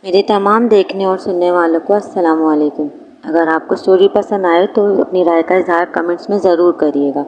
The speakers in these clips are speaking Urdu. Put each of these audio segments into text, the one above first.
میرے تمام دیکھنے اور سننے والوں کو السلام علیکم۔ اگر آپ کو سٹوری پسند آئے تو اپنی رائے کا اظہار کمنٹس میں ضرور کریے گا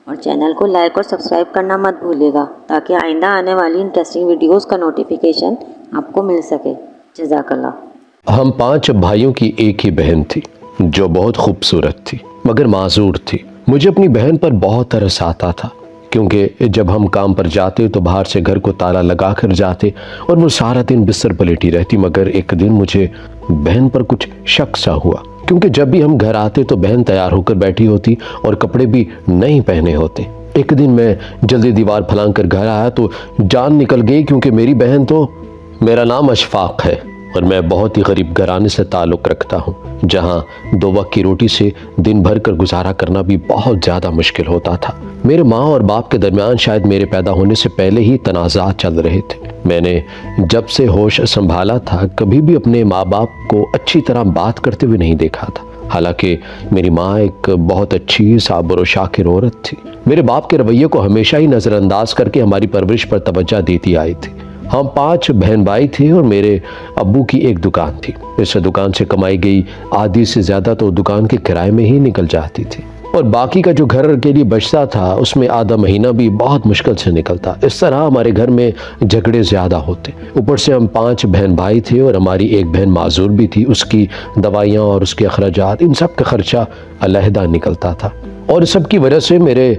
اور چینل کو لائک اور سبسکرائب کرنا مت بھولیے گا تاکہ آئندہ آنے والی انٹرسٹنگ ویڈیوز کا نوٹیفیکیشن آپ کو مل سکے۔ جزاک اللہ۔ ہم 5 بھائیوں کی ایک ہی بہن تھی جو بہت خوبصورت تھی مگر معذور تھی۔ مجھے اپنی بہن پر بہت ترس آتا تھا کیونکہ جب ہم کام پر جاتے تو باہر سے گھر کو تالا لگا کر جاتے اور وہ سارا دن بستر پر لیٹی رہتی، مگر ایک دن مجھے بہن پر کچھ شک سا ہوا کیونکہ جب بھی ہم گھر آتے تو بہن تیار ہو کر بیٹھی ہوتی اور کپڑے بھی نہیں پہنے ہوتے۔ ایک دن میں جلدی دیوار پھلانگ کر گھر آیا تو جان نکل گئی کیونکہ میری بہن تو میرا نام اشفاق ہے اور میں بہت ہی غریب گھرانے سے تعلق رکھتا ہوں جہاں 2 وقت کی روٹی سے دن بھر کر گزارا کرنا بھی بہت زیادہ مشکل ہوتا تھا۔ میرے ماں اور باپ کے درمیان شاید میرے پیدا ہونے سے پہلے ہی تنازعات چل رہے تھے۔ میں نے جب سے ہوش سنبھالا تھا کبھی بھی اپنے ماں باپ کو اچھی طرح بات کرتے ہوئے نہیں دیکھا تھا، حالانکہ میری ماں ایک بہت اچھی صابر و شاکر عورت تھی۔ میرے باپ کے رویے کو ہمیشہ ہی نظر انداز کر کے ہماری پرورش پر توجہ دیتی آئی تھی۔ ہم 5 بہن بھائی تھے اور میرے ابو کی ایک دکان تھی۔ اس دکان سے کمائی گئی آدھی سے زیادہ تو دکان کے کرائے میں ہی نکل جاتی تھی اور باقی کا جو گھر کے لیے بچتا تھا اس میں آدھا مہینہ بھی بہت مشکل سے نکلتا۔ اس طرح ہمارے گھر میں جھگڑے زیادہ ہوتے۔ اوپر سے ہم 5 بہن بھائی تھے اور ہماری ایک بہن معذور بھی تھی، اس کی دوائیاں اور اس کے اخراجات ان سب کا خرچہ علیحدہ نکلتا تھا اور اس سب کی وجہ سے میرے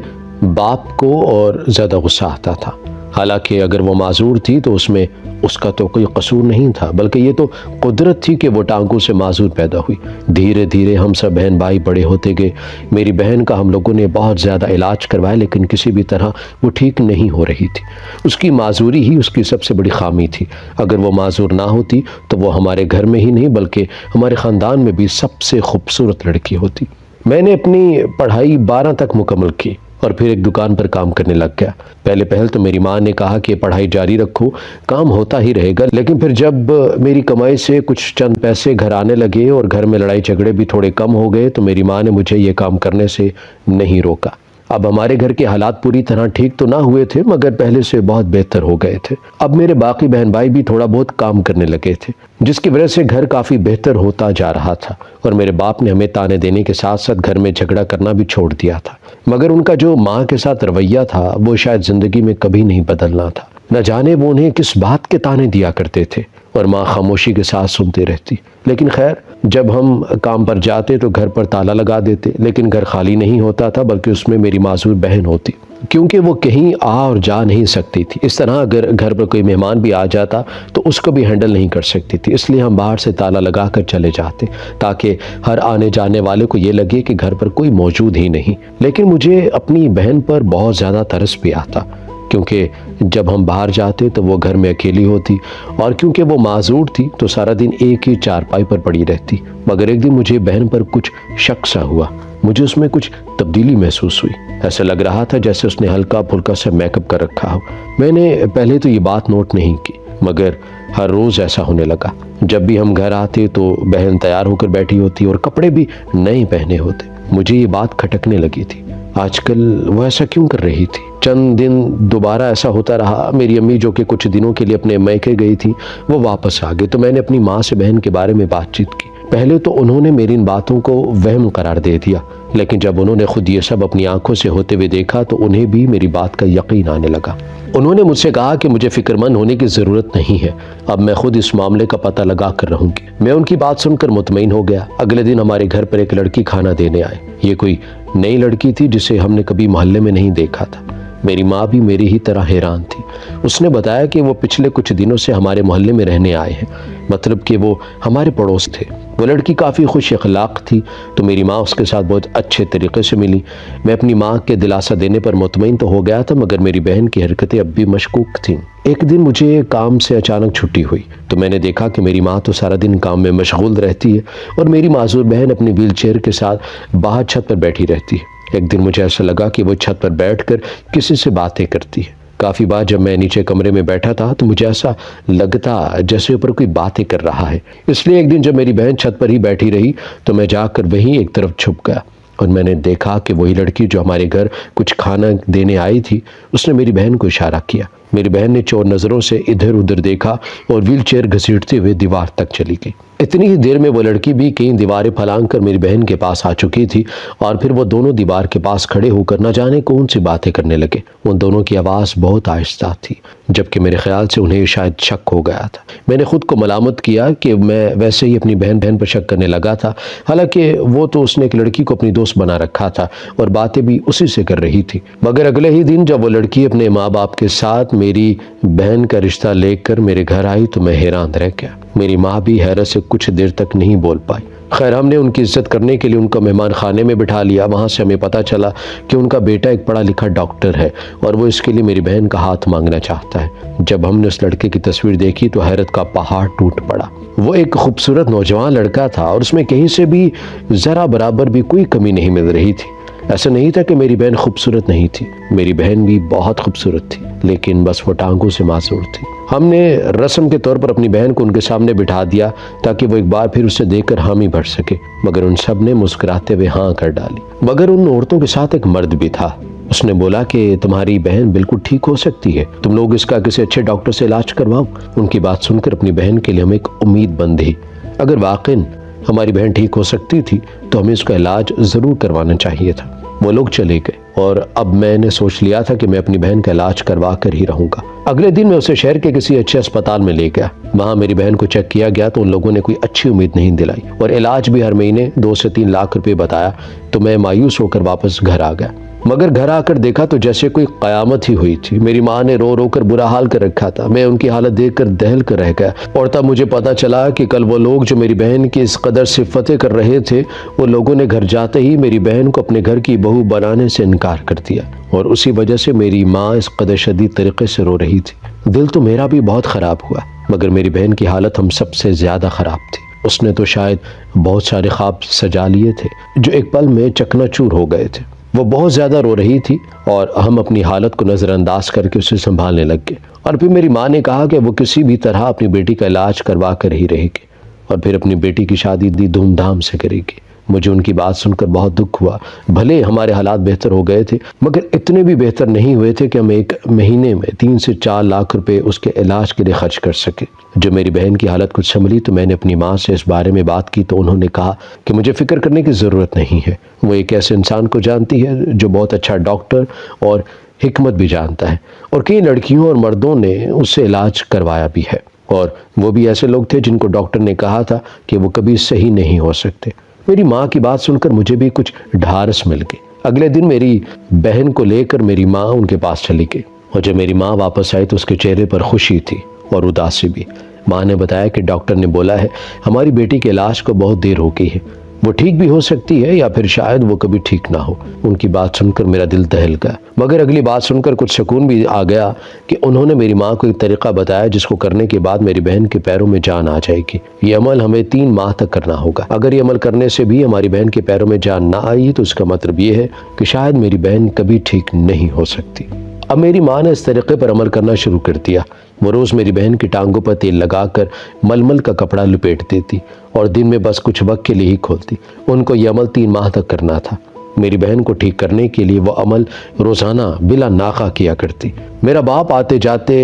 باپ کو اور زیادہ غصہ آتا تھا۔ حالانکہ اگر وہ معذور تھی تو اس میں اس کا تو کوئی قصور نہیں تھا، بلکہ یہ تو قدرت تھی کہ وہ ٹانگوں سے معذور پیدا ہوئی۔ دھیرے دھیرے ہم سب بہن بھائی بڑے ہوتے گئے۔ میری بہن کا ہم لوگوں نے بہت زیادہ علاج کروایا لیکن کسی بھی طرح وہ ٹھیک نہیں ہو رہی تھی۔ اس کی معذوری ہی اس کی سب سے بڑی خامی تھی۔ اگر وہ معذور نہ ہوتی تو وہ ہمارے گھر میں ہی نہیں بلکہ ہمارے خاندان میں بھی سب سے خوبصورت لڑکی ہوتی۔ میں نے اپنی پڑھائی 12 تک مکمل کی اور پھر ایک دکان پر کام کرنے لگ گیا۔ پہلے تو میری ماں نے کہا کہ پڑھائی جاری رکھو، کام ہوتا ہی رہے گا، لیکن پھر جب میری کمائی سے کچھ چند پیسے گھر آنے لگے اور گھر میں لڑائی جھگڑے بھی تھوڑے کم ہو گئے تو میری ماں نے مجھے یہ کام کرنے سے نہیں روکا۔ اب ہمارے گھر کے حالات پوری طرح ٹھیک تو نہ ہوئے تھے مگر پہلے سے بہت بہتر ہو گئے تھے۔ اب میرے باقی بہن بھائی بھی تھوڑا بہت کام کرنے لگے تھے جس کی وجہ سے گھر کافی بہتر ہوتا جا رہا تھا اور میرے باپ نے ہمیں تانے دینے کے ساتھ ساتھ گھر میں جھگڑا کرنا بھی چھوڑ دیا تھا، مگر ان کا جو ماں کے ساتھ رویہ تھا وہ شاید زندگی میں کبھی نہیں بدلنا تھا۔ نہ جانے وہ انہیں کس بات کے تانے دیا کرتے تھے اور ماں خاموشی کے ساتھ سنتے رہتی۔ لیکن خیر، جب ہم کام پر جاتے تو گھر پر تالا لگا دیتے، لیکن گھر خالی نہیں ہوتا تھا بلکہ اس میں میری معذور بہن ہوتی کیونکہ وہ کہیں آ اور جا نہیں سکتی تھی۔ اس طرح اگر گھر پر کوئی مہمان بھی آ جاتا تو اس کو بھی ہینڈل نہیں کر سکتی تھی، اس لیے ہم باہر سے تالا لگا کر چلے جاتے تاکہ ہر آنے جانے والے کو یہ لگے کہ گھر پر کوئی موجود ہی نہیں۔ لیکن مجھے اپنی بہن پر بہت زیادہ ترس بھی آتا کیونکہ جب ہم باہر جاتے تو وہ گھر میں اکیلی ہوتی اور کیونکہ وہ معذور تھی تو سارا دن ایک ہی چارپائی پر پڑی رہتی۔ مگر ایک دن مجھے بہن پر کچھ شک سا ہوا، مجھے اس میں کچھ تبدیلی محسوس ہوئی۔ ایسا لگ رہا تھا جیسے اس نے ہلکا پھلکا سا میک اپ کر رکھا ہو۔ میں نے پہلے تو یہ بات نوٹ نہیں کی مگر ہر روز ایسا ہونے لگا۔ جب بھی ہم گھر آتے تو بہن تیار ہو کر بیٹھی ہوتی اور کپڑے بھی نہیں پہنے ہوتے۔ مجھے یہ بات کھٹکنے لگی تھی، آج کل وہ ایسا کیوں کر رہی تھی؟ چند دن دوبارہ ایسا ہوتا رہا۔ میری امی جو کہ کچھ دنوں کے لیے اپنے میکے گئی تھی وہ واپس آ گئی تو میں نے اپنی ماں سے بہن کے بارے میں بات چیت کی۔ پہلے تو انہوں نے میری ان باتوں کو وہم قرار دے دیا، لیکن جب انہوں نے خود یہ سب اپنی آنکھوں سے ہوتے ہوئے دیکھا تو انہیں بھی میری بات کا یقین آنے لگا۔ انہوں نے مجھ سے کہا کہ مجھے فکر مند ہونے کی ضرورت نہیں ہے، اب میں خود اس معاملے کا پتہ لگا کر رہوں گی۔ میں ان کی بات سن کر مطمئن ہو گیا۔ اگلے دن ہمارے گھر پر ایک لڑکی کھانا دینے آئے۔ یہ کوئی نئی لڑکی تھی جسے ہم نے کبھی محلے میں نہیں دیکھا تھا۔ میری ماں بھی میری ہی طرح حیران تھی۔ اس نے بتایا کہ وہ پچھلے کچھ دنوں سے ہمارے محلے میں رہنے آئے ہیں، مطلب کہ وہ ہمارے پڑوس تھے۔ وہ لڑکی کافی خوش اخلاق تھی تو میری ماں اس کے ساتھ بہت اچھے طریقے سے ملی۔ میں اپنی ماں کے دلاسا دینے پر مطمئن تو ہو گیا تھا مگر میری بہن کی حرکتیں اب بھی مشکوک تھیں۔ ایک دن مجھے کام سے اچانک چھٹی ہوئی تو میں نے دیکھا کہ میری ماں تو سارا دن کام میں مشغول رہتی ہے اور میری معذور بہن اپنی ویل چیئر کے ساتھ باہر چھت پر بیٹھی رہتی ہے۔ ایک دن مجھے ایسا لگا کہ وہ چھت پر بیٹھ کر کسی سے باتیں کرتی ہے۔ کافی بار جب میں نیچے کمرے میں بیٹھا تھا تو مجھے ایسا لگتا جیسے اوپر کوئی باتیں کر رہا ہے، اس لیے ایک دن جب میری بہن چھت پر ہی بیٹھی رہی تو میں جا کر وہیں ایک طرف چھپ گیا اور میں نے دیکھا کہ وہی لڑکی جو ہمارے گھر کچھ کھانا دینے آئی تھی اس نے میری بہن کو اشارہ کیا۔ میری بہن نے چور نظروں سے ادھر ادھر دیکھا اور ویل چیئر گھسیٹتے ہوئے دیوار تک چلی گئی۔ اتنی ہی دیر میں وہ لڑکی بھی کئی دیواریں پھلانگ کر میری بہن کے پاس آ چکی تھی اور پھر وہ دونوں دیوار کے پاس کھڑے ہو کر نہ جانے کون سی باتیں کرنے لگے۔ ان دونوں کی آواز بہت آہستہ تھی، جبکہ میرے خیال سے انہیں شاید شک ہو گیا تھا۔ میں نے خود کو ملامت کیا کہ میں ویسے ہی اپنی بہن پر شک کرنے لگا تھا، حالانکہ وہ تو اس نے ایک لڑکی کو اپنی دوست بنا رکھا تھا اور باتیں بھی اسی سے کر رہی تھی۔ مگر اگلے ہی دن جب وہ لڑکی اپنے ماں باپ کے ساتھ میری بہن کا رشتہ لے کر میرے گھر آئی تو میں حیران رہ گیا۔ میری ماں بھی حیرت سے کچھ دیر تک نہیں بول پائی۔ خیر، ہم نے ان کی عزت کرنے کے لیے ان کو مہمان خانے میں بٹھا لیا۔ وہاں سے ہمیں پتہ چلا کہ ان کا بیٹا ایک پڑھا لکھا ڈاکٹر ہے اور وہ اس کے لیے میری بہن کا ہاتھ مانگنا چاہتا ہے۔ جب ہم نے اس لڑکے کی تصویر دیکھی تو حیرت کا پہاڑ ٹوٹ پڑا۔ وہ ایک خوبصورت نوجوان لڑکا تھا اور اس میں کہیں سے بھی ذرا برابر بھی کوئی کمی نہیں مل رہی تھی۔ ایسا نہیں تھا کہ میری بہن خوبصورت نہیں تھی، میری بہن بھی بہت خوبصورت تھی، لیکن بس وہ ٹانگوں سے معذور تھی۔ ہم نے رسم کے طور پر اپنی بہن کو ان کے سامنے بٹھا دیا تاکہ وہ ایک بار پھر اسے دیکھ کر حامی بھر سکے، مگر ان سب نے مسکراتے ہوئے ہاں کر ڈالی۔ مگر ان عورتوں کے ساتھ ایک مرد بھی تھا۔ اس نے بولا کہ تمہاری بہن بالکل ٹھیک ہو سکتی ہے، تم لوگ اس کا کسی اچھے ڈاکٹر سے علاج کرواؤ۔ ان کی بات سن کر اپنی بہن کے لیے ہمیں ایک امید بندھی۔ اگر واقعاً ہماری بہن ٹھیک ہو سکتی تھی تو ہمیں اس کا علاج ضرور کروانا چاہیے تھا۔ وہ لوگ چلے گئے اور اب میں نے سوچ لیا تھا کہ میں اپنی بہن کا علاج کروا کر ہی رہوں گا۔ اگلے دن میں اسے شہر کے کسی اچھے اسپتال میں لے گیا۔ وہاں میری بہن کو چیک کیا گیا تو ان لوگوں نے کوئی اچھی امید نہیں دلائی اور علاج بھی ہر مہینے 2 سے 3 لاکھ روپے بتایا، تو میں مایوس ہو کر واپس گھر آ گیا۔ مگر گھر آ کر دیکھا تو جیسے کوئی قیامت ہی ہوئی تھی۔ میری ماں نے رو رو کر برا حال کر رکھا تھا۔ میں ان کی حالت دیکھ کر دہل کر رہ گیا اور تب مجھے پتا چلا کہ کل وہ لوگ جو میری بہن کی اس قدر صفتیں کر رہے تھے، وہ لوگوں نے گھر جاتے ہی میری بہن کو اپنے گھر کی بہو بنانے سے انکار کر دیا اور اسی وجہ سے میری ماں اس قدر شدید طریقے سے رو رہی تھی۔ دل تو میرا بھی بہت خراب ہوا، مگر میری بہن کی حالت ہم سب سے زیادہ خراب تھی۔ اس نے تو شاید بہت سارے خواب سجا لیے تھے جو ایک پل میں چکنا چور ہو گئے تھے۔ وہ بہت زیادہ رو رہی تھی اور ہم اپنی حالت کو نظر انداز کر کے اسے سنبھالنے لگ گئے، اور پھر میری ماں نے کہا کہ وہ کسی بھی طرح اپنی بیٹی کا علاج کروا کر ہی رہے گی اور پھر اپنی بیٹی کی شادی دھوم دھام سے کرے گی۔ مجھے ان کی بات سن کر بہت دکھ ہوا۔ بھلے ہمارے حالات بہتر ہو گئے تھے، مگر اتنے بھی بہتر نہیں ہوئے تھے کہ ہم ایک مہینے میں 3 سے 4 لاکھ روپے اس کے علاج کے لیے خرچ کر سکے۔ جب میری بہن کی حالت کچھ سنبھلی تو میں نے اپنی ماں سے اس بارے میں بات کی تو انہوں نے کہا کہ مجھے فکر کرنے کی ضرورت نہیں ہے، وہ ایک ایسے انسان کو جانتی ہے جو بہت اچھا ڈاکٹر اور حکمت بھی جانتا ہے، اور کئی لڑکیوں اور مردوں نے اس سے علاج کروایا بھی ہے، اور وہ بھی ایسے لوگ تھے جن کو ڈاکٹر نے کہا تھا کہ وہ کبھی صحیح نہیں ہو سکتے۔ میری ماں کی بات سن کر مجھے بھی کچھ ڈھارس مل گئی۔ اگلے دن میری بہن کو لے کر میری ماں ان کے پاس چلی گئی، اور جب میری ماں واپس آئی تو اس کے چہرے پر خوشی تھی اور اداسی بھی۔ ماں نے بتایا کہ ڈاکٹر نے بولا ہے ہماری بیٹی کے علاج کو بہت دیر ہو گئی ہے، وہ ٹھیک بھی ہو سکتی ہے یا پھر شاید وہ کبھی ٹھیک نہ ہو۔ ان کی بات سن کر میرا دل دہل گیا، مگر اگلی بات سن کر کچھ سکون بھی آ گیا کہ انہوں نے میری ماں کو ایک طریقہ بتایا جس کو کرنے کے بعد میری بہن کے پیروں میں جان آ جائے گی۔ یہ عمل ہمیں 3 ماہ تک کرنا ہوگا۔ اگر یہ عمل کرنے سے بھی ہماری بہن کے پیروں میں جان نہ آئی تو اس کا مطلب یہ ہے کہ شاید میری بہن کبھی ٹھیک نہیں ہو سکتی۔ اب میری ماں نے اس طریقے پر عمل کرنا شروع کر دیا۔ وہ روز میری بہن کی ٹانگوں پر تیل لگا کر ململ کا کپڑا لپیٹ دیتی اور دن میں بس کچھ وقت کے لیے ہی کھولتی۔ ان کو یہ عمل 3 ماہ تک کرنا تھا۔ میری بہن کو ٹھیک کرنے کے لیے وہ عمل روزانہ بلا ناغہ کیا کرتی۔ میرا باپ آتے جاتے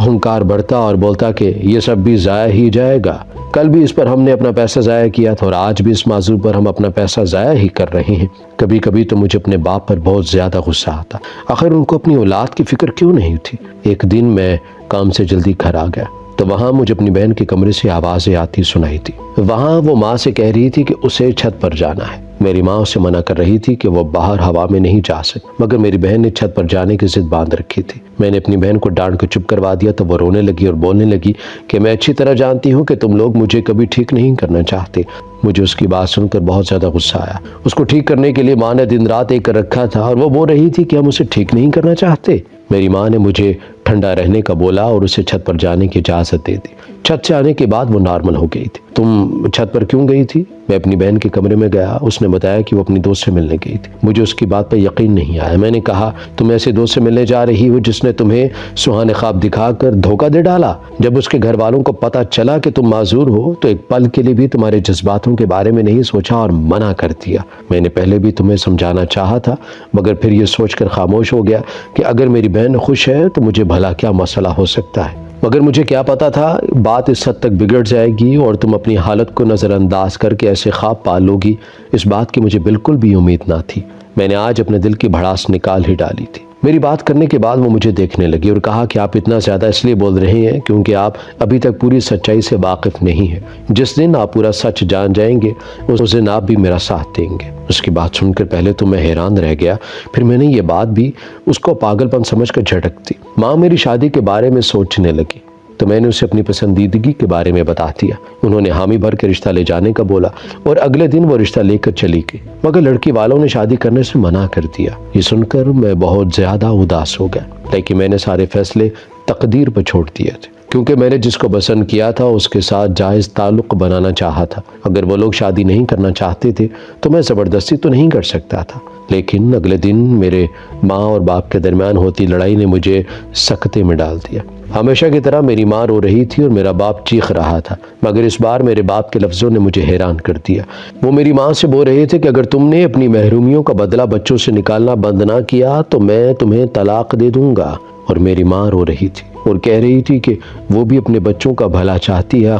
ہنکار بڑھتا اور بولتا کہ یہ سب بھی ضائع ہی جائے گا، کل بھی اس پر ہم نے اپنا پیسہ ضائع کیا تھا اور آج بھی اس موضوع پر ہم اپنا پیسہ ضائع ہی کر رہے ہیں۔ کبھی کبھی تو مجھے اپنے باپ پر بہت زیادہ غصہ آتا، آخر ان کو اپنی اولاد کی فکر کیوں نہیں تھی۔ ایک دن میں کام سے جلدی گھر آ گیا تو وہاں مجھے اپنی بہن کے کمرے سے آوازیں آتی سنائی تھی۔ وہاں وہ ماں سے کہہ رہی تھی کہ اسے چھت پر جانا ہے۔ میری ماں اسے منع کر رہی تھی کہ وہ باہر ہوا میں نہیں جا سکتی، مگر میری بہن نے چھت پر جانے کی ضد باندھ رکھی تھی۔ میں نے اپنی بہن کو ڈانٹ کر چپ کروا دیا تو وہ رونے لگی اور بولنے لگی کہ میں اچھی طرح جانتی ہوں کہ تم لوگ مجھے کبھی ٹھیک نہیں کرنا چاہتے۔ مجھے اس کی بات سن کر بہت زیادہ غصہ آیا۔ اس کو ٹھیک کرنے کے لیے ماں نے دن رات ایک کر رکھا تھا اور وہ بول رہی تھی کہ ہم اسے ٹھیک نہیں کرنا چاہتے۔ میری ماں نے مجھے ٹھنڈا رہنے کا بولا اور اسے چھت پر جانے کی اجازت دے دی۔ چھت سے آنے کے بعد وہ نارمل ہو گئی تھی۔ تم چھت پر کیوں گئی تھی؟ میں اپنی بہن کے کمرے میں گیا۔ اس نے بتایا کہ وہ اپنی دوست سے ملنے گئی تھی۔ مجھے اس کی بات پر یقین نہیں آیا۔ میں نے کہا تم ایسے دوست سے ملنے جا رہی ہو جس نے تمہیں سہانے خواب دکھا کر دھوکہ دے ڈالا؟ جب اس کے گھر والوں کو پتہ چلا کہ تم معذور ہو تو ایک پل کے لیے بھی تمہارے جذباتوں کے بارے میں نہیں سوچا اور منع کر دیا۔ میں نے پہلے بھی تمہیں سمجھانا چاہا تھا، مگر پھر یہ سوچ کر خاموش ہو گیا کہ اگر میری بہن خوش ہے تو مجھے بھلا کیا مسئلہ ہو سکتا ہے، مگر مجھے کیا پتا تھا بات اس حد تک بگڑ جائے گی اور تم اپنی حالت کو نظر انداز کر کے ایسے خواب پالو گی۔ اس بات کی مجھے بالکل بھی امید نہ تھی۔ میں نے آج اپنے دل کی بھڑاس نکال ہی ڈالی تھی۔ میری بات کرنے کے بعد وہ مجھے دیکھنے لگی اور کہا کہ آپ اتنا زیادہ اس لیے بول رہے ہیں کیونکہ آپ ابھی تک پوری سچائی سے واقف نہیں ہیں۔ جس دن آپ پورا سچ جان جائیں گے اس دن آپ بھی میرا ساتھ دیں گے۔ اس کی بات سن کر پہلے تو میں حیران رہ گیا، پھر میں نے یہ بات بھی اس کو پاگل پن سمجھ کر جھٹک دی۔ ماں میری شادی کے بارے میں سوچنے لگی تو میں نے اسے اپنی پسندیدگی کے بارے میں بتا دیا۔ انہوں نے حامی بھر کے رشتہ لے جانے کا بولا اور اگلے دن وہ رشتہ لے کر چلی گئی، مگر لڑکی والوں نے شادی کرنے سے منع کر دیا۔ یہ سن کر میں بہت زیادہ اداس ہو گیا، لیکن میں نے سارے فیصلے تقدیر پر چھوڑ دیے تھے، کیونکہ میں نے جس کو پسند کیا تھا اس کے ساتھ جائز تعلق بنانا چاہا تھا۔ اگر وہ لوگ شادی نہیں کرنا چاہتے تھے تو میں زبردستی تو نہیں کر سکتا تھا، لیکن اگلے دن میرے ماں اور باپ کے درمیان ہوتی لڑائی نے مجھے سکتے میں ڈال دیا۔ ہمیشہ کی طرح میری ماں رو رہی تھی اور میرا باپ چیخ رہا تھا، مگر اس بار میرے باپ کے لفظوں نے مجھے حیران کر دیا۔ وہ میری ماں سے بول رہے تھے کہ اگر تم نے اپنی محرومیوں کا بدلہ بچوں سے نکالنا بند نہ کیا تو میں تمہیں طلاق دے دوں گا، اور میری ماں رو رہی تھی اور کہہ رہی تھی کہ وہ بھی اپنے بچوں کا بھلا چاہتی ہے۔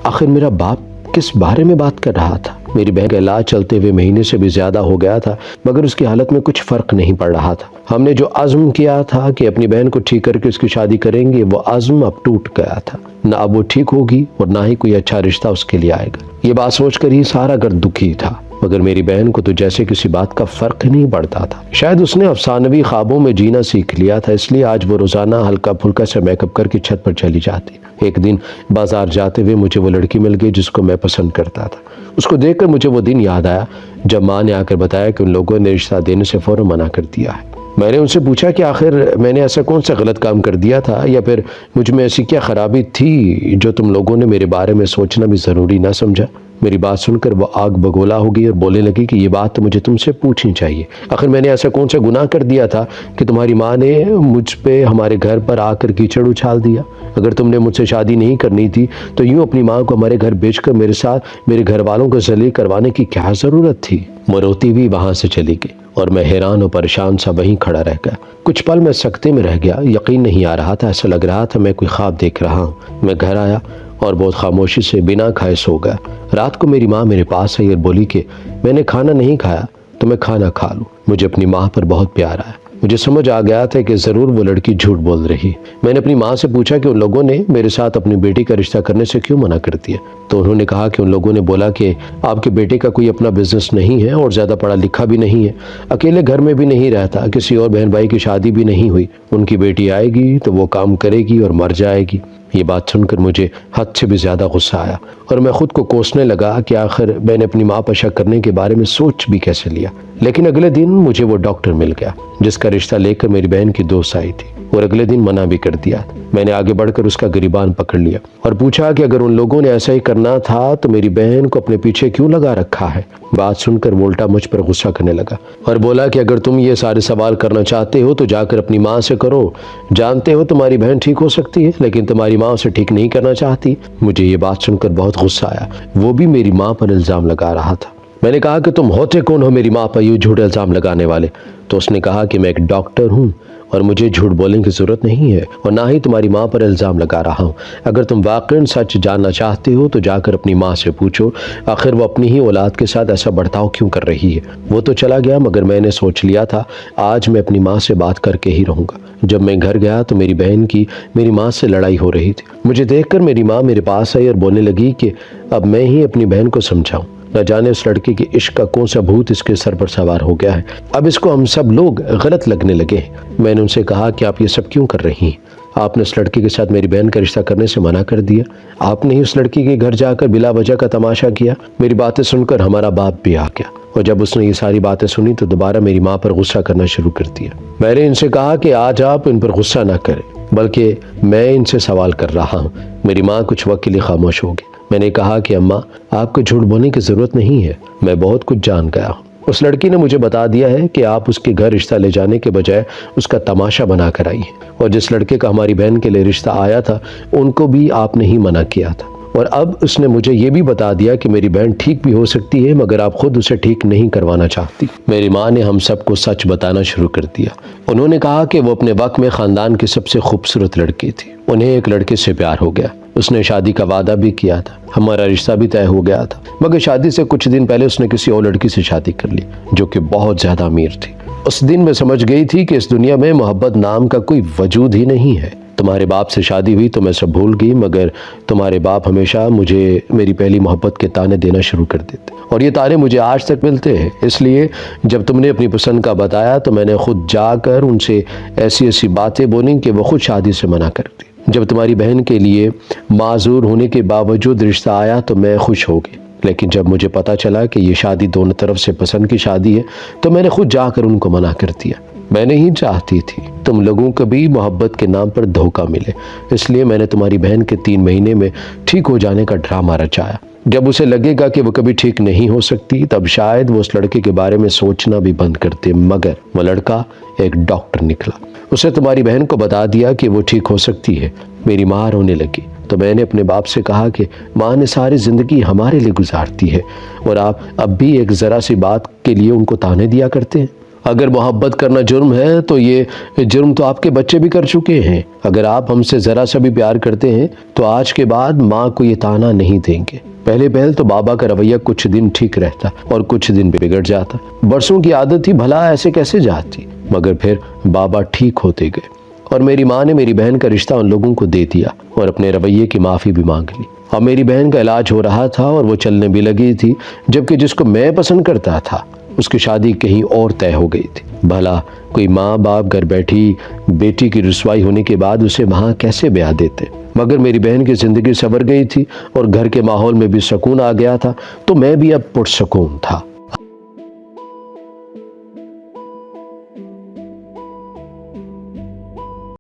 آخر میرا باپ کس بارے میں بات کر رہا تھا؟ میری بہن کا علاج چلتے ہوئے مہینے سے بھی زیادہ ہو گیا تھا، مگر اس کی حالت میں کچھ فرق نہیں پڑ رہا تھا۔ ہم نے جو عزم کیا تھا کہ اپنی بہن کو ٹھیک کر کے اس کی شادی کریں گے، وہ عزم اب ٹوٹ گیا تھا۔ نہ اب وہ ٹھیک ہوگی اور نہ ہی کوئی اچھا رشتہ اس کے لیے آئے گا۔ یہ بات سوچ کر ہی سارا گھر دکھی تھا، مگر میری بہن کو تو جیسے کسی بات کا فرق نہیں پڑتا تھا۔ شاید اس نے افسانوی خوابوں میں جینا سیکھ لیا تھا، اس لیے آج وہ روزانہ ہلکا پھلکا سے میک اپ کر کے چھت پر چلی جاتی۔ ایک دن بازار جاتے ہوئے مجھے وہ لڑکی مل گئی جس کو میں پسند کرتا تھا۔ اس کو دیکھ کر مجھے وہ دن یاد آیا جب ماں نے آ کر بتایا کہ ان لوگوں نے رشتہ دینے سے فوراً منع کر دیا ہے۔ میں نے ان سے پوچھا کہ آخر میں نے ایسا کون سا غلط کام کر دیا تھا، یا پھر مجھ میں ایسی کیا خرابی تھی جو تم لوگوں نے میرے بارے میں سوچنا بھی ضروری نہ سمجھا۔ میری بات سن کر وہ آگ بگولا ہو گئی اور بولنے لگی کہ یہ بات تو مجھے تم سے پوچھنی چاہیے۔ آخر میں نے ایسا کون سا گناہ کر دیا تھا کہ تمہاری ماں نے مجھ پہ ہمارے گھر پر آ کر کیچڑ اچھال دیا؟ اگر تم نے مجھ سے شادی نہیں کرنی تھی تو یوں اپنی ماں کو ہمارے گھر بیچ کر میرے ساتھ میرے گھر والوں کو ذلیل کروانے کی کیا ضرورت تھی؟ وہ روتی ہوئی وہاں سے چلی گئی اور میں حیران و پریشان سا وہیں کھڑا رہ گیا۔ کچھ پل میں سکتے میں رہ گیا، یقین نہیں آ رہا تھا، ایسا لگ رہا تھا میں کوئی خواب دیکھ رہا ہوں۔ میں گھر آیا اور بہت خاموشی سے بنا کھائے سو گیا۔ رات کو میری ماں میرے پاس آئی اور بولی کہ میں نے کھانا نہیں کھایا تو میں کھانا کھا لوں۔ مجھے اپنی ماں پر بہت پیار آیا۔ مجھے سمجھ آ گیا تھا کہ ضرور وہ لڑکی جھوٹ بول رہی۔ میں نے اپنی ماں سے پوچھا کہ ان لوگوں نے میرے ساتھ اپنی بیٹی کا رشتہ کرنے سے کیوں منع کر دیا، تو انہوں نے کہا کہ ان لوگوں نے بولا کہ آپ کے بیٹے کا کوئی اپنا بزنس نہیں ہے اور زیادہ پڑھا لکھا بھی نہیں ہے، اکیلے گھر میں بھی نہیں رہتا، کسی اور بہن بھائی کی شادی بھی نہیں ہوئی، ان کی بیٹی آئے گی تو وہ کام کرے گی اور مر جائے گی۔ یہ بات سن کر مجھے حد سے بھی زیادہ غصہ آیا اور میں خود کو کوسنے لگا کہ آخر میں نے اپنی ماں پر شک کرنے کے بارے میں سوچ بھی کیسے لیا۔ لیکن اگلے دن مجھے وہ ڈاکٹر مل گیا جس کا رشتہ لے کر میری بہن کی دوست آئی تھی، اور اگلے دن منع بھی کر دیا۔ میں نے آگے بڑھ کر اس کا گریبان پکڑ لیا اور پوچھا کہ اگر ان لوگوں نے ایسا ہی کرنا تھا تو میری بہن کو اپنے پیچھے کیوں لگا رکھا ہے؟ بات سن کر وہ الٹا مجھ پر غصہ کرنے لگا اور بولا کہ اگر تم یہ سارے سوال کرنا چاہتے ہو تو جا کر اپنی ماں سے کرو، جانتے ہو تمہاری بہن ٹھیک ہو سکتی ہے لیکن تمہاری ماں اسے ٹھیک نہیں کرنا چاہتی۔ مجھے یہ بات سن کر بہت غصہ آیا، وہ بھی میری ماں پر الزام لگا رہا تھا۔ میں نے کہا کہ تم ہوتے کون ہو میری ماں پر یہ جھوٹے الزام لگانے والے؟ تو اس نے کہا کہ میں ایک ڈاکٹر ہوں اور مجھے جھوٹ بولنے کی ضرورت نہیں ہے اور نہ ہی تمہاری ماں پر الزام لگا رہا ہوں۔ اگر تم واقعی سچ جاننا چاہتے ہو تو جا کر اپنی ماں سے پوچھو، آخر وہ اپنی ہی اولاد کے ساتھ ایسا برتاؤ کیوں کر رہی ہے۔ وہ تو چلا گیا مگر میں نے سوچ لیا تھا آج میں اپنی ماں سے بات کر کے ہی رہوں گا۔ جب میں گھر گیا تو میری بہن کی میری ماں سے لڑائی ہو رہی تھی۔ مجھے دیکھ کر میری ماں میرے پاس آئی اور بولنے لگی کہ اب میں ہی اپنی بہن کو سمجھاؤں، نہ جانے اس لڑکی کے عشق کا کون سا بھوت اس کے سر پر سوار ہو گیا ہے، اب اس کو ہم سب لوگ غلط لگنے لگے ہیں۔ میں نے ان سے کہا کہ آپ یہ سب کیوں کر رہی ہیں؟ آپ نے اس لڑکی کے ساتھ میری بہن کا رشتہ کرنے سے منع کر دیا، آپ نے ہی اس لڑکی کے گھر جا کر بلا وجہ کا تماشا کیا۔ میری باتیں سن کر ہمارا باپ بھی آ گیا اور جب اس نے یہ ساری باتیں سنی تو دوبارہ میری ماں پر غصہ کرنا شروع کر دیا۔ میں نے ان سے کہا کہ آج آپ ان پر غصہ نہ کریں بلکہ میں ان سے سوال کر رہا ہوں۔ میری ماں کچھ وقت کے لیے خاموش ہو گئی۔ میں نے کہا کہ اماں آپ کو جھوٹ بولنے کی ضرورت نہیں ہے، میں بہت کچھ جان گیا ہوں۔ اس لڑکی نے مجھے بتا دیا ہے کہ آپ اس کے گھر رشتہ لے جانے کے بجائے اس کا تماشا بنا کر آئی ہیں، اور جس لڑکے کا ہماری بہن کے لیے رشتہ آیا تھا ان کو بھی آپ نے ہی منع کیا تھا۔ اور اب اس نے مجھے یہ بھی بتا دیا کہ میری بہن ٹھیک بھی ہو سکتی ہے مگر آپ خود اسے ٹھیک نہیں کروانا چاہتی۔ میری ماں نے ہم سب کو سچ بتانا شروع کر دیا۔ انہوں نے کہا کہ وہ اپنے وقت میں خاندان کی سب سے خوبصورت لڑکی تھی۔ انہیں ایک لڑکے سے پیار ہو گیا، اس نے شادی کا وعدہ بھی کیا تھا، ہمارا رشتہ بھی طے ہو گیا تھا، مگر شادی سے کچھ دن پہلے اس نے کسی اور لڑکی سے شادی کر لی جو کہ بہت زیادہ امیر تھی۔ اس دن میں سمجھ گئی تھی کہ اس دنیا میں محبت نام کا کوئی وجود ہی نہیں ہے۔ تمہارے باپ سے شادی ہوئی تو میں سب بھول گئی، مگر تمہارے باپ ہمیشہ مجھے میری پہلی محبت کے تانے دینا شروع کر دیتے، اور یہ تانے مجھے آج تک ملتے ہیں۔ اس لیے جب تم نے اپنی پسند کا بتایا تو میں نے خود جا کر ان سے ایسی باتیں بولیں کہ وہ خود شادی سے منع کر دی۔ جب تمہاری بہن کے لیے معذور ہونے کے باوجود رشتہ آیا تو میں خوش ہو گئی، لیکن جب مجھے پتا چلا کہ یہ شادی دونوں طرف سے پسند کی شادی ہے تو میں نے خود جا کر ان کو منع کر دیا۔ میں نہیں چاہتی تھی تم لوگوں کو بھی محبت کے نام پر دھوکہ ملے، اس لیے میں نے تمہاری بہن کے 3 مہینے میں ٹھیک ہو جانے کا ڈرامہ رچایا۔ جب اسے لگے گا کہ وہ کبھی ٹھیک نہیں ہو سکتی تب شاید وہ اس لڑکے کے بارے میں سوچنا بھی بند کر دے، مگر وہ لڑکا ایک ڈاکٹر نکلا۔ اسے تمہاری بہن کو بتا دیا کہ وہ ٹھیک ہو سکتی ہے۔ میری ماں رونے لگی تو میں نے اپنے باپ سے کہا کہ ماں نے ساری زندگی ہمارے لیے گزارتی ہے اور آپ اب بھی ایک ذرا سی بات کے لیے ان کو تانے دیا کرتے ہیں۔ اگر محبت کرنا جرم ہے تو یہ جرم تو آپ کے بچے بھی کر چکے ہیں۔ اگر آپ ہم سے ذرا سا بھی پیار کرتے ہیں تو آج کے بعد ماں کو یہ تانا نہیں دیں گے۔ پہلے تو بابا کا رویہ کچھ دن ٹھیک رہتا اور کچھ دن بگڑ جاتا، برسوں کی عادت تھی، بھلا ایسے کیسے جاتی، مگر پھر بابا ٹھیک ہوتے گئے اور میری ماں نے میری بہن کا رشتہ ان لوگوں کو دے دیا اور اپنے رویے کی معافی بھی مانگ لی۔ اب میری بہن کا علاج ہو رہا تھا اور وہ چلنے بھی لگی تھی، جبکہ جس کو میں پسند کرتا تھا اس کی شادی کہیں اور طے ہو گئی تھی۔ بھلا کوئی ماں باپ گھر بیٹھی بیٹی کی رسوائی ہونے کے بعد اسے وہاں کیسے بیاہ دیتے، مگر میری بہن کی زندگی سنور گئی تھی اور گھر کے ماحول میں بھی سکون آ گیا تھا، تو میں بھی اب پرسکون تھا۔